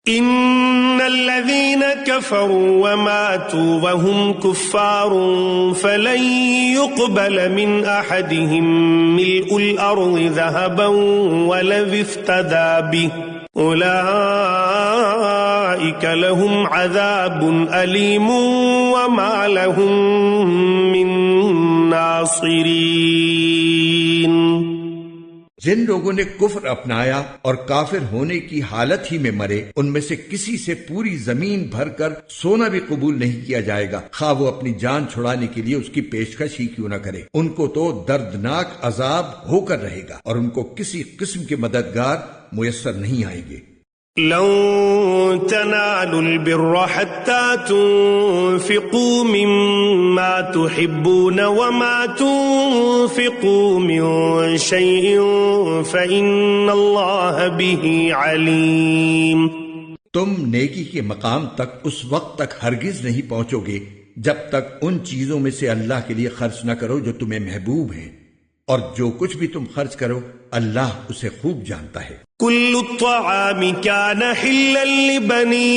إن الذين كفروا وماتوا وهم كفار فلن يقبل من أحدهم ملء الأرض ذهبا ولو افتدى به أولئك لهم عذاب أليم وما لهم من ناصرين۔ جن لوگوں نے کفر اپنایا اور کافر ہونے کی حالت ہی میں مرے، ان میں سے کسی سے پوری زمین بھر کر سونا بھی قبول نہیں کیا جائے گا، خواہ وہ اپنی جان چھڑانے کے لیے اس کی پیشکش ہی کیوں نہ کرے۔ ان کو تو دردناک عذاب ہو کر رہے گا اور ان کو کسی قسم کے مددگار میسر نہیں آئیں گے۔ لن تنالوا البر حتى تنفقوا مما تحبون وما تنفقوا من شيء فإن الله به عليم۔ تم نیکی کے مقام تک اس وقت تک ہرگز نہیں پہنچو گے جب تک ان چیزوں میں سے اللہ کے لیے خرچ نہ کرو جو تمہیں محبوب ہیں، اور جو کچھ بھی تم خرچ کرو اللہ اسے خوب جانتا ہے۔ كل الطعام كان حلا لبني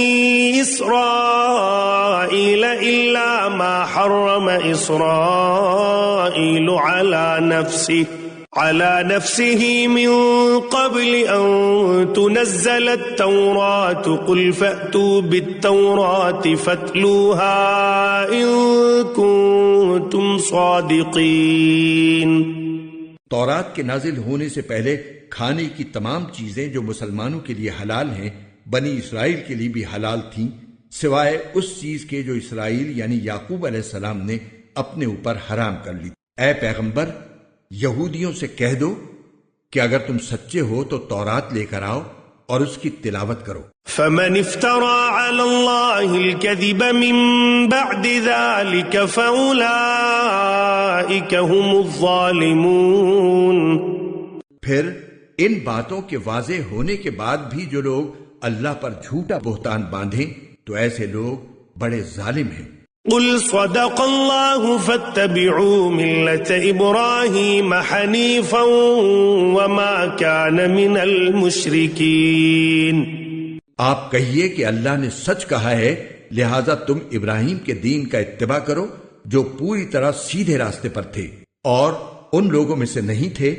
إسرائيل إلا ما حرم إسرائيل على نفسه من قبل أن تنزل التوراة قل فأتوا بالتوراة فاتلوها إن كنتم صادقين۔ تورات کے نازل ہونے سے پہلے کھانے کی تمام چیزیں جو مسلمانوں کے لیے حلال ہیں بنی اسرائیل کے لیے بھی حلال تھیں، سوائے اس چیز کے جو اسرائیل یعنی یعقوب علیہ السلام نے اپنے اوپر حرام کر لی۔ اے پیغمبر، یہودیوں سے کہہ دو کہ اگر تم سچے ہو تو تورات لے کر آؤ اور اس کی تلاوت کرو۔ فمن افترى على الله الكذب من بعد ذلك فأولئك هم الظالمون۔ پھر ان باتوں کے واضح ہونے کے بعد بھی جو لوگ اللہ پر جھوٹا بہتان باندھیں تو ایسے لوگ بڑے ظالم ہیں۔ قل صدق الله فاتبعوا ملة إبراهيم حنيفا وما كان من المشركين۔ آپ کہیے کہ اللہ نے سچ کہا ہے، لہذا تم ابراہیم کے دین کا اتباع کرو جو پوری طرح سیدھے راستے پر تھے، اور ان لوگوں میں سے نہیں تھے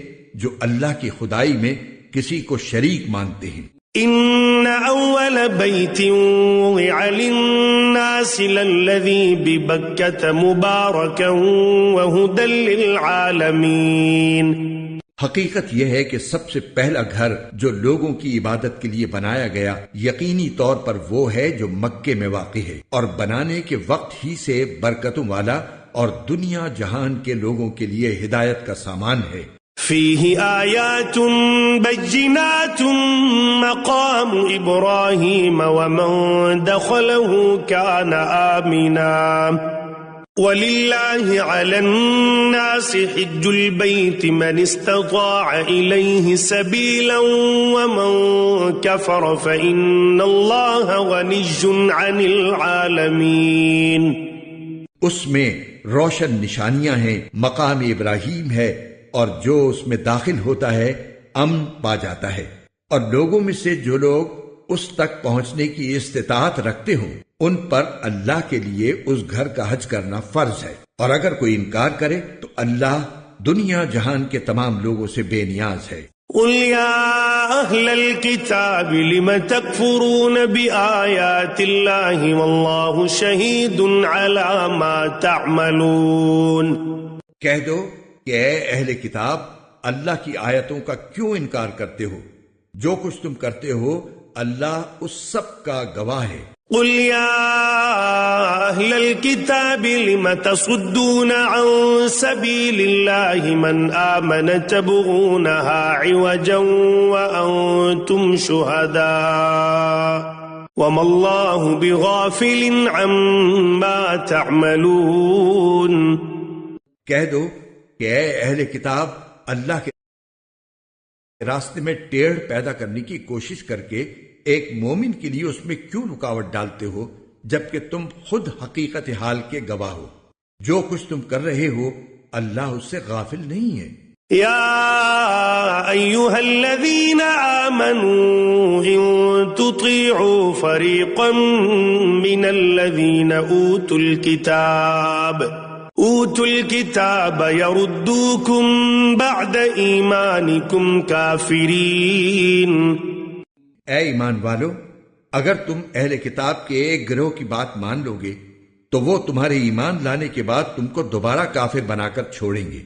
جو اللہ کی خدائی میں کسی کو شریک مانتے ہیں۔ ان اول بیت وضع للناس للذی ببکۃ مبارکا وہدی للعالمین۔ حقیقت یہ ہے کہ سب سے پہلا گھر جو لوگوں کی عبادت کے لیے بنایا گیا یقینی طور پر وہ ہے جو مکے میں واقع ہے، اور بنانے کے وقت ہی سے برکتوں والا اور دنیا جہان کے لوگوں کے لیے ہدایت کا سامان ہے۔ فیہ آیات بینات مقام ابراہیم ومن دخلہ کان آمنا وَلِلَّهِ عَلَى النَّاسِ حِجُّ الْبَيْتِ مَنِ اسْتَطَاعَ إِلَيْهِ سَبِيلًا وَمَنْ كَفَرَ فَإِنَّ اللَّهَ غَنِيٌّ عَنِ الْعَالَمِينَ۔ اس میں روشن نشانیاں ہیں، مقام ابراہیم ہے، اور جو اس میں داخل ہوتا ہے امن پا جاتا ہے، اور لوگوں میں سے جو لوگ اس تک پہنچنے کی استطاعت رکھتے ہوں ان پر اللہ کے لیے اس گھر کا حج کرنا فرض ہے، اور اگر کوئی انکار کرے تو اللہ دنیا جہان کے تمام لوگوں سے بے نیاز ہے۔ قل یا اہل الکتاب لم تکفرون بآیات اللہ واللہ شہید علی ما تعملون۔ کہہ دو کہ اے اہل کتاب، اللہ کی آیتوں کا کیوں انکار کرتے ہو؟ جو کچھ تم کرتے ہو اللہ اس سب کا گواہ ہے۔ قل یا اہل الکتاب لم تصدون عن سبیل اللہ من آمن تبغونها عوجا وانتم شہداء وما اللہ بغافل عما تعملون۔ کہہ دو کہ اے اہل کتاب، اللہ کے راستے میں ٹیڑھ پیدا کرنے کی کوشش کر کے ایک مومن کے لیے اس میں کیوں رکاوٹ ڈالتے ہو جبکہ تم خود حقیقت حال کے گواہ ہو؟ جو کچھ تم کر رہے ہو اللہ اس سے غافل نہیں ہے۔ يا أيها الذين آمنوا إن تطيعوا فريقا من الذين أوتوا الكتاب يردوكم بعد إيمانكم كافرين. اے ایمان والو، اگر تم اہل کتاب کے ایک گروہ کی بات مان لو گے تو وہ تمہارے ایمان لانے کے بعد تم کو دوبارہ کافر بنا کر چھوڑیں گے.